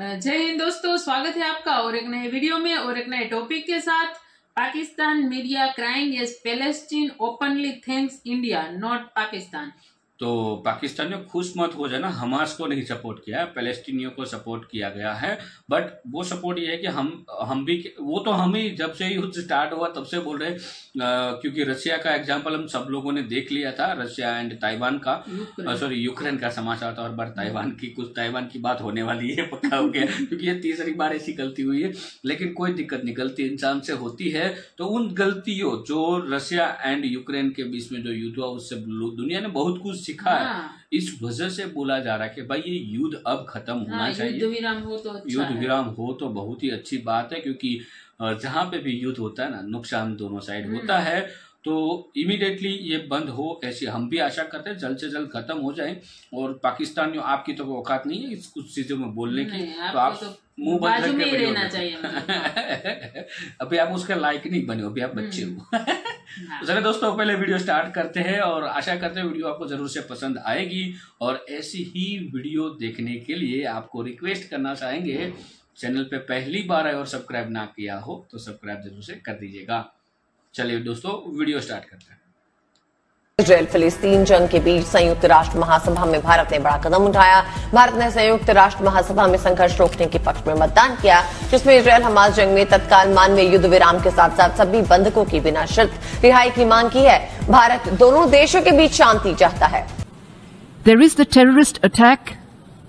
जय हिंद दोस्तों, स्वागत है आपका और एक नए वीडियो में और एक नए टॉपिक के साथ। Pakistan media crying as Palestine openly thanks India not Pakistan. तो पाकिस्तानियों खुश मत हो जाना, हमास को नहीं सपोर्ट किया है, पैलेस्टीनियों को सपोर्ट किया गया है। बट वो सपोर्ट ये है कि हम भी, वो तो हम ही जब से युद्ध स्टार्ट हुआ तब से बोल रहे हैं, क्योंकि रशिया का एग्जांपल हम सब लोगों ने देख लिया था, रशिया एंड ताइवान का, सॉरी यूक्रेन का समाचार था। और बार ताइवान की बात होने वाली है, पक्का हो गया, क्योंकि ये तीसरी बार ऐसी गलती हुई है। लेकिन कोई दिक्कत नहीं, गलती इंसान से होती है। तो उन गलतियों जो रशिया एंड यूक्रेन के बीच में जो युद्ध हुआ, उससे दुनिया ने बहुत कुछ सीखा है। इस वजह से बोला जा रहा है कि भाई ये युद्ध अब खत्म होना चाहिए। युद्ध विराम हो तो अच्छा, युद्ध विराम हो तो बहुत ही अच्छी बात है, क्योंकि जहां पे भी युद्ध होता है ना, नुकसान दोनों साइड होता है। तो इमीडिएटली ये बंद हो, ऐसी हम भी आशा करते हैं जल्द से जल्द खत्म हो जाए। और पाकिस्तानियों, आपकी तो औकात नहीं है इस कुछ चीजों में बोलने की, तो आप मुंह बंद करके रहना चाहिए। अभी आप उसका लायक नहीं बने, अभी आप बच्चे हो। तो चलिए दोस्तों, पहले वीडियो स्टार्ट करते हैं और आशा करते हैं वीडियो आपको जरूर से पसंद आएगी। और ऐसी ही वीडियो देखने के लिए आपको रिक्वेस्ट करना चाहेंगे, चैनल पे पहली बार आए और सब्सक्राइब ना किया हो तो सब्सक्राइब जरूर से कर दीजिएगा। चलिए दोस्तों, वीडियो स्टार्ट करते हैं। इजरायल फिलिस्तीन जंग के बीच संयुक्त राष्ट्र महासभा में भारत ने बड़ा कदम उठाया। भारत ने संयुक्त राष्ट्र महासभा में संघर्ष रोकने के पक्ष में मतदान किया, जिसमें इजरायल हमास जंग में तत्काल मानवीय युद्ध विराम के साथ साथ सभी बंधकों की बिना शर्त रिहाई की मांग की है। भारत दोनों देशों के बीच शांति चाहता है। There is the terrorist attack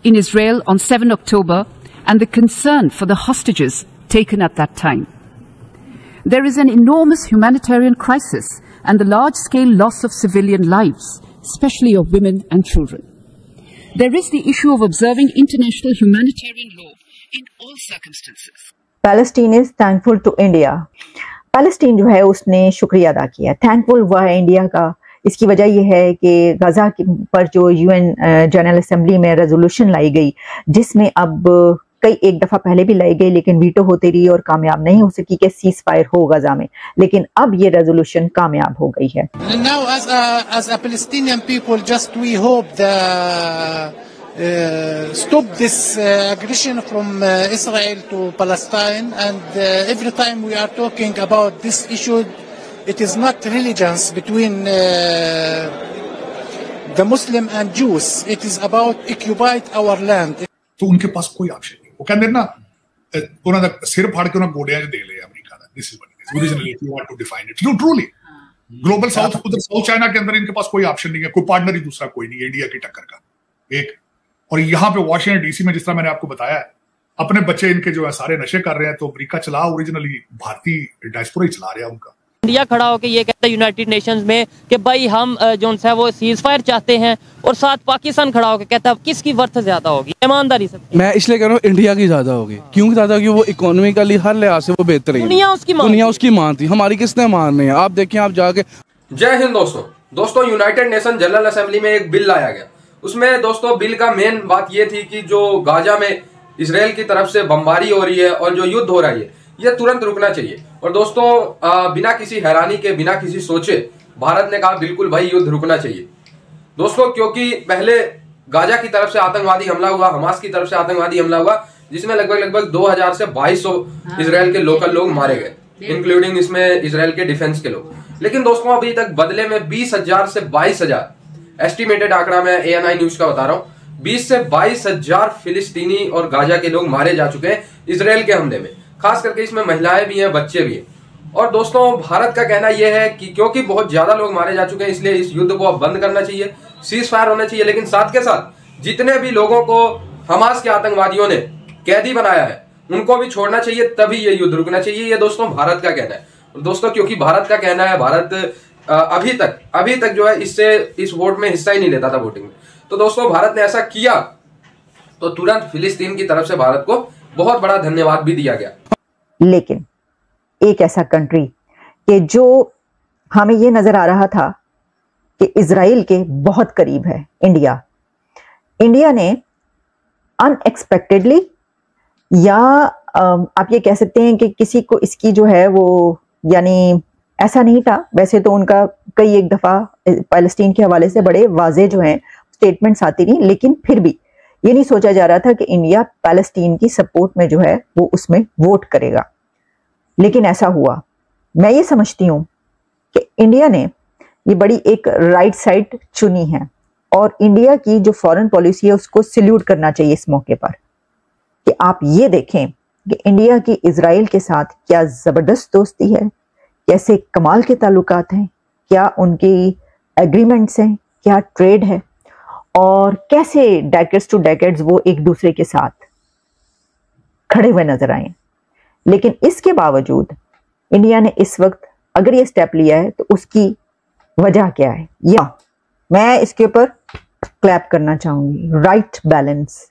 in Israel on 7 October and the concern for the hostages taken at that time. There is an enormous humanitarian crisis and the large-scale loss of civilian lives, especially of women and children. There is the issue of observing international humanitarian law in all circumstances. Palestine is thankful to India. Palestine जो है उसने शुक्रिया अदा किया, thankful हुआ है India का। इसकी वजह यह है कि गजा पर जो यूएन जनरल असेंबली में रेजोल्यूशन लाई गई, जिसमें अब कई एक दफा पहले भी लाई गई लेकिन वीटो होती रही और कामयाब नहीं हो सकी कि सीज फायर हो गजा में, लेकिन अब ये रेजोल्यूशन कामयाब हो गई है। Now as a Palestinian people, just we hope the stop this aggression from Israel to Palestine, and every time we are talking about this issue, it is not religions between the Muslim and Jews, it is about occupied our land. तो उनके पास कोई option नहीं, वो कहते ना उन्होंने सिर फाड़ के उन्होंने गोड़ियां दे लिया अमेरिका ने। This is what it is originally, if you want to define it truly. Global South, उधर साउथ चाइना के अंदर इनके पास कोई ऑप्शन नहीं है, कोई पार्टनर ही दूसरा कोई नहीं है इंडिया की टक्कर का एक। और यहाँ पे वॉशिंगटन डीसी में, जिस तरह मैंने आपको बताया है, अपने बच्चे इनके जो है सारे नशे कर रहे हैं, तो अमेरिका चला ओरिजिनली भारतीय डायस्पोरा ही चला रहा है उनका। इंडिया खड़ा होकर ये कहता है यूनाइटेड नेशंस में कि भाई हम जो है वो सीज फायर चाहते हैं, और साथ पाकिस्तान खड़ा होकर कहता है किसकी वर्थ ज्यादा होगी, ईमानदारी से। मैं इसलिए कह रहा हूँ इंडिया की ज्यादा होगी। क्यों ज्यादा? क्योंकि वो इकोनॉमिकली हर लिहाज से वो बेहतर है। दुनिया उसकी मानती, हमारी किसने माननी है? आप देखिए, आप जाके। जय हिंद दोस्तों, यूनाइटेड नेशन जनरल असेंबली में एक बिल लाया गया। उसमें दोस्तों बिल का मेन बात ये थी कि जो गाजा में इसराइल की तरफ से बमबारी हो रही है और जो युद्ध हो रहा है, ये तुरंत रुकना चाहिए। और दोस्तों बिना किसी हैरानी के, बिना किसी सोचे भारत ने कहा बिल्कुल भाई युद्ध रुकना चाहिए दोस्तों, क्योंकि पहले गाजा की तरफ से आतंकवादी हमला हुआ, हमास की तरफ से आतंकवादी हमला हुआ, जिसमें लगभग 2000 से 2200 इसराइल के लोकल लोग मारे गए, इंक्लूडिंग इसमें इसराइल के डिफेंस के लोग। लेकिन दोस्तों अभी तक बदले में 20,000 से 22,000, एस्टिमेटेड आंकड़ा मैं ANI न्यूज का बता रहा हूं, 20 से 22,000 फिलिस्तीनी और गाजा के लोग मारे जा चुके हैं इसराइल के हमले में। खास करके इसमें महिलाएं भी हैं, बच्चे भी हैं। और दोस्तों भारत का कहना यह है कि क्योंकि बहुत ज्यादा लोग मारे जा चुके हैं, इसलिए इस युद्ध को अब बंद करना चाहिए, सीज फायर होना चाहिए। लेकिन साथ के साथ जितने भी लोगों को हमास के आतंकवादियों ने कैदी बनाया है, उनको भी छोड़ना चाहिए, तभी ये युद्ध रुकना चाहिए। ये दोस्तों भारत का कहना है। और दोस्तों क्योंकि भारत का कहना है, भारत अभी तक जो है इस वोट में हिस्सा ही नहीं लेता था, वोटिंग में। तो दोस्तों भारत ने ऐसा किया तो तुरंत फिलिस्तीन की तरफ से भारत को बहुत बड़ा धन्यवाद भी दिया गया। लेकिन एक ऐसा कंट्री कि जो हमें ये नजर आ रहा था कि इजराइल के बहुत करीब है, इंडिया ने अनएक्सपेक्टेडली, या आप ये कह सकते हैं कि किसी को इसकी जो है वो, यानी ऐसा नहीं था। वैसे तो उनका कई एक दफा पैलेस्टीन के हवाले से बड़े वाजे जो हैं स्टेटमेंट्स आती रही, लेकिन फिर भी ये नहीं सोचा जा रहा था कि इंडिया पैलेस्टीन की सपोर्ट में जो है वो उसमें वोट करेगा, लेकिन ऐसा हुआ। मैं ये समझती हूँ कि इंडिया ने ये बड़ी एक राइट साइड चुनी है और इंडिया की जो फॉरेन पॉलिसी है उसको सल्यूट करना चाहिए इस मौके पर कि आप ये देखें कि इंडिया की इजराइल के साथ क्या जबरदस्त दोस्ती है, कैसे कमाल के ताल्लुकात हैं, क्या उनकी एग्रीमेंट्स हैं, क्या ट्रेड है और कैसे डेकेड्स टू डेकेड्स वो एक दूसरे के साथ खड़े हुए नजर आए। लेकिन इसके बावजूद इंडिया ने इस वक्त अगर ये स्टेप लिया है तो उसकी वजह क्या है, या मैं इसके ऊपर क्लैप करना चाहूंगी, राइट बैलेंस।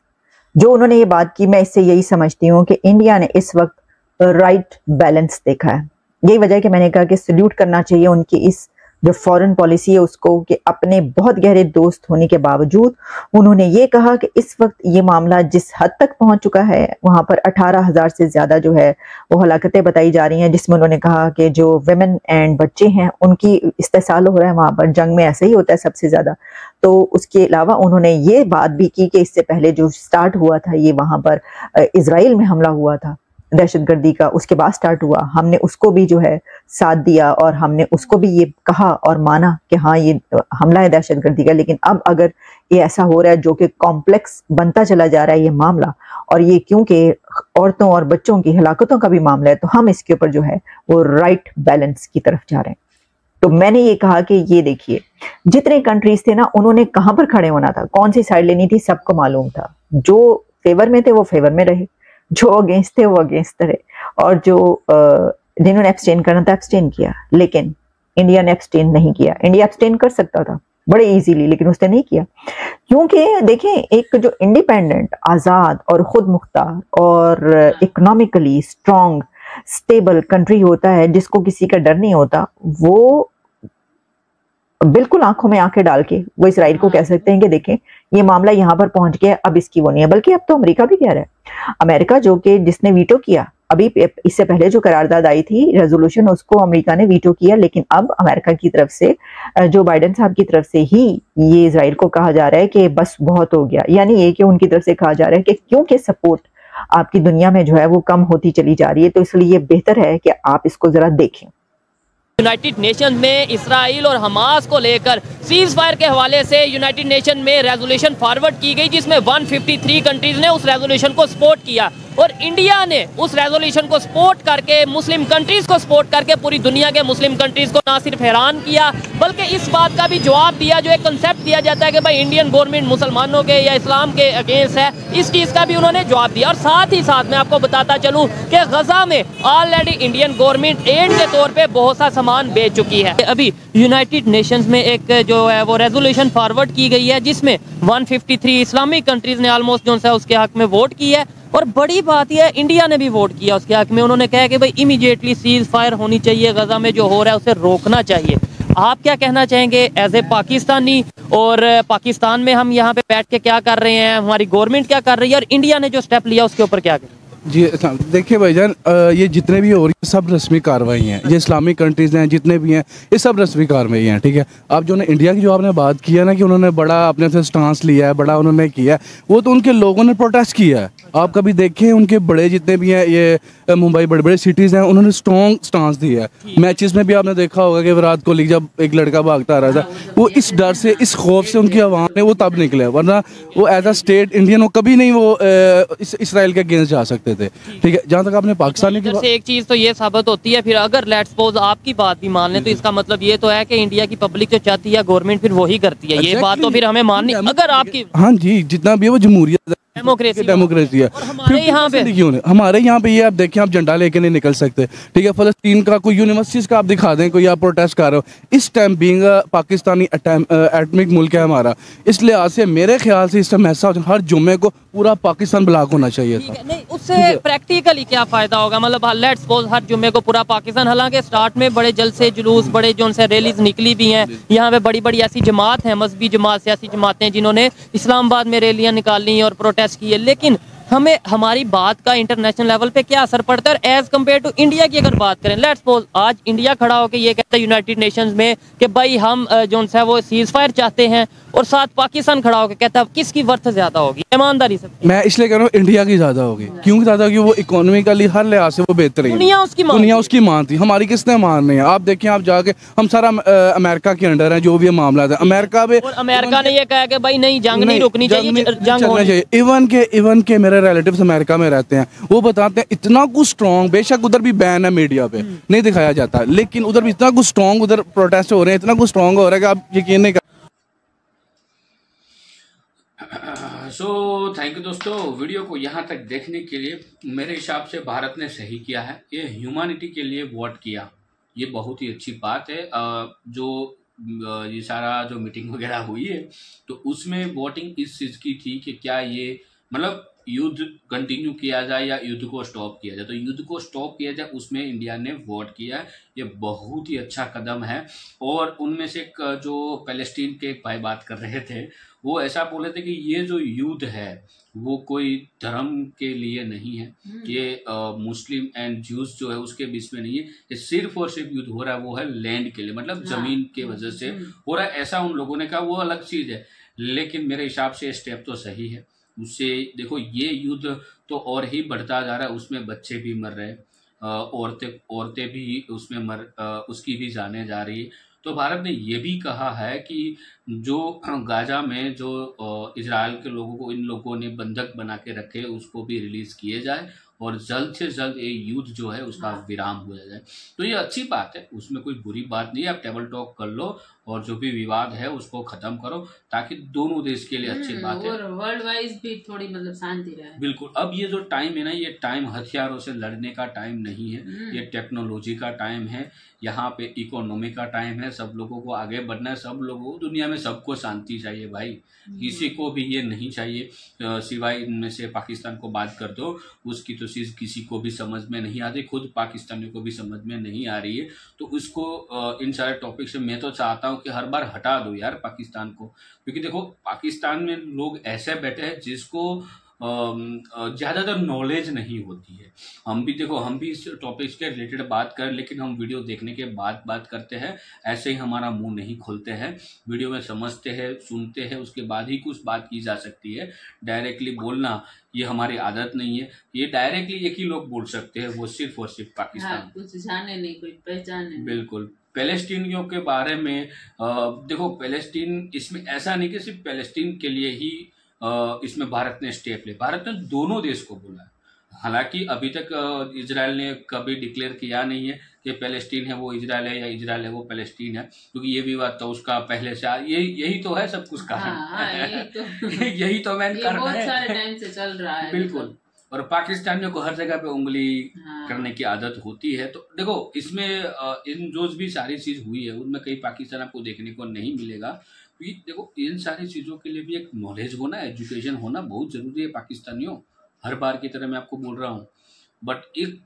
जो उन्होंने ये बात की, मैं इससे यही समझती हूँ कि इंडिया ने इस वक्त राइट बैलेंस देखा है। यही वजह है कि मैंने कहा कि सल्यूट करना चाहिए उनकी इस जो फॉरेन पॉलिसी है उसको, कि अपने बहुत गहरे दोस्त होने के बावजूद उन्होंने ये कहा कि इस वक्त ये मामला जिस हद तक पहुंच चुका है, वहां पर 18,000 से ज्यादा जो है वो हलाकतें बताई जा रही हैं, जिसमें उन्होंने कहा कि जो विमेन एंड बच्चे हैं उनकी इस्तेसाल हो रहा है, वहां पर जंग में ऐसा ही होता है सबसे ज्यादा। तो उसके अलावा उन्होंने ये बात भी की कि इससे पहले जो स्टार्ट हुआ था ये वहां पर इजराइल में हमला हुआ था दहशतगर्दी का, उसके बाद स्टार्ट हुआ, हमने उसको भी जो है साथ दिया और हमने उसको भी ये कहा और माना कि हाँ ये हमला है दहशतगर्दी का। लेकिन अब अगर ये ऐसा हो रहा है जो कि कॉम्प्लेक्स बनता चला जा रहा है ये मामला, और ये क्योंकि औरतों और बच्चों की हलाकतों का भी मामला है, तो हम इसके ऊपर जो है वो राइट बैलेंस की तरफ जा रहे हैं। तो मैंने ये कहा कि ये देखिए जितने कंट्रीज थे ना, उन्होंने कहाँ पर खड़े होना था, कौन सी साइड लेनी थी, सबको मालूम था। जो फेवर में थे वो फेवर में रहे, जो अगेंस्ट थे वो अगेंस्ट रहे, और जो जिन्होंने एब्सटेन करना था एब्सटेन किया। लेकिन इंडिया ने एब्सटेन नहीं किया। इंडिया एब्सटेन कर सकता था बड़े इजीली, लेकिन उसने नहीं किया, क्योंकि देखें एक जो इंडिपेंडेंट, आजाद और खुद मुख्तार और इकोनॉमिकली स्ट्रॉन्ग स्टेबल कंट्री होता है जिसको किसी का डर नहीं होता, वो बिल्कुल आंखों में आंखें डाल के वो इसराइल को कह सकते हैं कि देखें ये मामला यहाँ पर पहुंच गया, अब इसकी वो नहीं है। बल्कि अब तो अमेरिका भी कह रहा है, अमेरिका जो कि जिसने वीटो किया, अभी इससे पहले जो करारदाद आई थी रेजोल्यूशन, उसको अमेरिका ने वीटो किया, लेकिन अब अमेरिका की तरफ से जो बाइडेन साहब की तरफ से ही ये इसराइल को कहा जा रहा है कि बस बहुत हो गया। यानी ये कि उनकी तरफ से कहा जा रहा है कि क्योंकि सपोर्ट आपकी दुनिया में जो है वो कम होती चली जा रही है, तो इसलिए बेहतर है कि आप इसको जरा देखें। यूनाइटेड नेशन में इसराइल और हमास को लेकर सीज फायर के हवाले से यूनाइटेड नेशन में रेजोल्यूशन फॉरवर्ड की गई, जिसमें 153 कंट्रीज ने उस रेजोल्यूशन को सपोर्ट किया और इंडिया ने उस रेजोल्यूशन को सपोर्ट करके, मुस्लिम कंट्रीज को सपोर्ट करके पूरी दुनिया के मुस्लिम कंट्रीज को ना सिर्फ हैरान किया बल्कि इस बात का भी जवाब दिया, जो एक कंसेप्ट दिया जाता है कि भाई इंडियन गवर्नमेंट मुसलमानों के या इस्लाम के अगेंस्ट है, इस चीज़ का भी उन्होंने जवाब दिया। और साथ ही साथ मैं आपको बताता चलूँ कि गजा में ऑलरेडी इंडियन गवर्नमेंट एड के तौर पर बहुत सा सामान बेच चुकी है। अभी यूनाइटेड नेशंस में एक जो है वो रेजोल्यूशन फॉरवर्ड की गई है, जिसमें 153 इस्लामिक कंट्रीज ने ऑलमोस्ट जो है उसके हक में वोट की है, और बड़ी बात यह है इंडिया ने भी वोट किया उसके हक में। उन्होंने कहा कि भाई इमीडिएटली सीज फायर होनी चाहिए, गजा में जो हो रहा है उसे रोकना चाहिए। आप क्या कहना चाहेंगे एज ए पाकिस्तानी, और पाकिस्तान में हम यहाँ पे बैठ के क्या कर रहे हैं, हमारी गवर्नमेंट क्या कर रही है, और इंडिया ने जो स्टेप लिया उसके ऊपर क्या करें? जी देखिए भाईजान, ये जितने भी हो रही है सब रस्मी कार्रवाई हैं, ये इस्लामिक कंट्रीज़ हैं जितने भी हैं ये सब रस्मी कार्रवाई हैं, ठीक है। अब जो इंडिया की जो आपने बात किया ना कि उन्होंने बड़ा अपने से स्टांस लिया है, बड़ा उन्होंने किया है, वो तो उनके लोगों ने प्रोटेस्ट किया है। आप कभी देखें उनके बड़े जितने भी हैं, ये मुंबई बड़े बड़े सिटीज़ हैं, उन्होंने स्ट्रॉन्ग स्टांस दिया है। मैचेस में भी आपने देखा होगा कि विराट कोहली जब एक लड़का भागता आ रहा था, वो इस डर से, इस खौफ से उनकी आवाम ने वो तब निकले, वरना वो एज अ स्टेट इंडियन वो कभी नहीं वो इसराइल के अगेंस्ट जा सकते थे, ठीक है। जहाँ तक आपने पाकिस्तानी की एक चीज़ तो ये साबित होती है, फिर अगर लेट्स सपोज आपकी बात भी मान लें तो इसका मतलब ये तो है कि इंडिया की पब्लिक जो चाहती है गवर्नमेंट फिर वही करती है। ये बात तो फिर हमें माननी, अगर आपकी, हाँ जी, जितना भी है वो जमहूरियत डेमोक्रेसी है। हमारे यहाँ पे ये आप देखें, आप झंडा लेके नहीं निकल सकते, ठीक है। फलस्तीन का कोई यूनिवर्सिटीज का आप दिखा दें, कोई आप प्रोटेस्ट कर रहे हो, इस टाइम बीइंग पाकिस्तानी एटमिक मुल्क है हमारा, इस लिहाज से मेरे ख्याल से इस टाइम ऐसा हर जुम्मे को पूरा पाकिस्तान ब्लॉक होना चाहिए था। नहीं, उससे प्रैक्टिकली क्या फायदा होगा, मतलब लेट्स सपोज हर जुम्मे को पूरा पाकिस्तान, हालांकि स्टार्ट में बड़े जल्द से जुलूस, बड़े जो उनसे रैलीज निकली भी हैं, यहाँ पे बड़ी बड़ी ऐसी जमात हैं, मजहबी जमात, सियासी जमातें जिन्होंने इस्लामाबाद में रैलियाँ निकाली और प्रोटेस्ट किए, लेकिन हमें हमारी बात का इंटरनेशनल लेवल पे क्या असर पड़ता है। और एज कम्पेयर टू इंडिया की अगर बात करें, लेट्स सपोज आज इंडिया खड़ा होकर ये कहता है यूनाइटेड नेशंस में कि भाई हम जो है वो सीज फायर चाहते हैं, और साथ पाकिस्तान खड़ा होकर कहता है किसकी वर्थ ज्यादा होगी ईमानदारी से? मैं इसलिए कह रहा हूँ इंडिया की ज्यादा होगी। क्यों ज्यादा? क्योंकि वो इकोनॉमिकली हर लिहाज से वो बेहतर है। दुनिया उसकी मानती, हमारी किसने मान नहीं है। आप देखिए, आप जाके हम सारा अमेरिका के अंडर है, जो भी मामला है अमेरिका में, और अमेरिका ने ये कहा कि भाई नहीं जंग नहीं रुकनी चाहिए, जंग होनी चाहिए। इवन के मेरे रिलेटिव्स अमेरिका में रहते हैं, वो बताते हैं इतना कुछ स्ट्रॉन्ग, बेशक उधर भी बैन है मीडिया पे नहीं दिखाया जाता, लेकिन उधर भी इतना कुछ स्ट्रॉन्ग, उधर प्रोटेस्ट हो रहे हैं, इतना कुछ स्ट्रॉन्ग हो रहा है कि आप यकीन नहीं। सो थैंक यू दोस्तों, वीडियो को यहाँ तक देखने के लिए। मेरे हिसाब से भारत ने सही किया है, ये ह्यूमैनिटी के लिए वोट किया, ये बहुत ही अच्छी बात है। जो ये सारा जो मीटिंग वगैरह हुई है तो उसमें वोटिंग इस चीज़ की थी कि क्या ये मतलब युद्ध कंटिन्यू किया जाए या युद्ध को स्टॉप किया जाए। तो युद्ध को स्टॉप किया जाए, उसमें इंडिया ने वोट किया है, ये बहुत ही अच्छा कदम है। और उनमें से जो पैलेस्टीन के एक भाई बात कर रहे थे, वो ऐसा बोले थे कि ये जो युद्ध है वो कोई धर्म के लिए नहीं है, ये मुस्लिम एंड ज्यूज जो है उसके बीच में नहीं है, ये सिर्फ और सिर्फ युद्ध हो रहा है वो है लैंड के लिए, मतलब जमीन के वजह से हो रहा है। ऐसा उन लोगों ने कहा, वो अलग चीज है, लेकिन मेरे हिसाब से स्टेप तो सही है। उससे देखो ये युद्ध तो और ही बढ़ता जा रहा है, उसमें बच्चे भी मर रहे हैं, औरतें भी उसमें उसकी भी जाने जा रही है। तो भारत ने ये भी कहा है कि जो गाजा में जो इजराइल के लोगों को इन लोगों ने बंधक बना के रखे उसको भी रिलीज किए जाए और जल्द से जल्द ये युद्ध जो है उसका विराम हो जाए। तो ये अच्छी बात है, उसमें कोई बुरी बात नहीं है। आप टेबल टॉक कर लो और जो भी विवाद है उसको खत्म करो, ताकि दोनों देश के लिए अच्छी बात है और वर्ल्ड वाइज भी थोड़ी मतलब शांति रहे। बिल्कुल। अब ये जो टाइम है ना, ये टाइम हथियारों से लड़ने का टाइम नहीं है, ये टेक्नोलॉजी का टाइम है, यहाँ पे इकोनॉमी का टाइम है। सब लोगों को आगे बढ़ना है, सब लोगों को, दुनिया में सबको शांति चाहिए भाई, किसी को भी ये नहीं चाहिए सिवाय इनमें से पाकिस्तान को बात कर दो, उसकी तो चीज़ किसी को भी समझ में नहीं आती, खुद पाकिस्तानियों को भी समझ में नहीं आ रही है। तो उसको इन सारे टॉपिक से मैं तो चाहता हूँ कि हर बार हटा दो यार पाकिस्तान को, क्योंकि देखो पाकिस्तान में लोग ऐसे बैठे हैं जिसको ज़्यादातर नॉलेज नहीं होती है। हम भी इस टॉपिक्स के रिलेटेड बात करें, लेकिन हम वीडियो देखने के बाद बात करते हैं, ऐसे ही हमारा मुंह नहीं खोलते हैं, वीडियो में समझते हैं, सुनते हैं, उसके बाद ही कुछ बात की जा सकती है। डायरेक्टली बोलना ये हमारी आदत नहीं है, ये डायरेक्टली एक ही लोग बोल सकते हैं, वो सिर्फ और सिर्फ पाकिस्तान। हाँ, कुछ जाने नहीं, कोई पहचाने। बिल्कुल। पैलेस्टीनियों के बारे में देखो, पैलेस्टीन इसमें ऐसा नहीं कि सिर्फ पैलेस्टीन के लिए ही इसमें भारत ने स्टेप ले, भारत ने दोनों देश को बोला। हालांकि अभी तक इजराइल ने कभी डिक्लेयर किया नहीं है कि पैलेस्टीन है वो इजराइल है या इजराइल है वो पैलेस्टीन है, क्योंकि ये भी बात तो उसका पहले से यही तो है सब कुछ का। यही तो मैंने कर बहुत सारे टाइम से चल रहा है। बिल्कुल। और पाकिस्तानियों को हर जगह पे उंगली करने की आदत होती है। तो देखो इसमें इन जो भी सारी चीज हुई है उनमें कई पाकिस्तान आपको देखने को नहीं मिलेगा, क्योंकि देखो इन सारी चीज़ों के लिए भी एक नॉलेज होना, एजुकेशन होना बहुत ज़रूरी है पाकिस्तानियों। हर बार की तरह मैं आपको बोल रहा हूँ, बट एक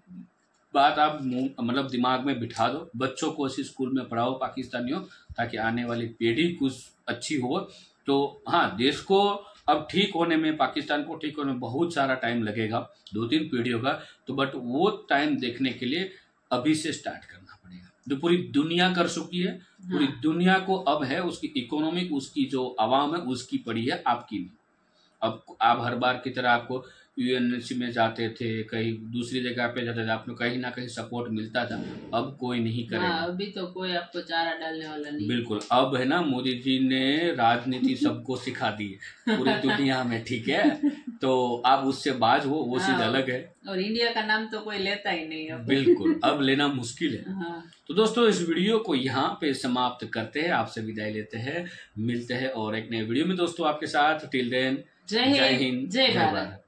बात आप मतलब दिमाग में बिठा दो, बच्चों को ऐसे स्कूल में पढ़ाओ पाकिस्तानियों, ताकि आने वाली पीढ़ी कुछ अच्छी हो। तो हाँ, देश को अब ठीक होने में, पाकिस्तान को ठीक होने में बहुत सारा टाइम लगेगा, 2-3 पीढ़ियों का, तो बट वो टाइम देखने के लिए अभी से स्टार्ट करना पड़ेगा। जो पूरी दुनिया कर चुकी है, पूरी दुनिया को अब है, उसकी इकोनॉमी, उसकी जो आवाम है उसकी पड़ी है, आपकी नहीं। अब आप हर बार की तरह आपको यूएनसी में जाते थे, कहीं दूसरी जगह पे जाते थे, आपको कहीं ना कहीं सपोर्ट मिलता था, अब कोई नहीं करेगा। अभी तो कोई आपको चारा डालने वाला नहीं। बिल्कुल। अब है ना, मोदी जी ने राजनीति सबको सिखा दी है पूरी दुनिया में, ठीक है, तो आप उससे बाज हो, वो चीज अलग है। और इंडिया का नाम तो कोई लेता ही नहीं अब। बिल्कुल, अब लेना मुश्किल है। तो दोस्तों इस वीडियो को यहाँ पे समाप्त करते हैं, आपसे विदाई लेते हैं, मिलते हैं और एक नए वीडियो में दोस्तों आपके साथ। टिल देन, जय हिंद, जय भारत।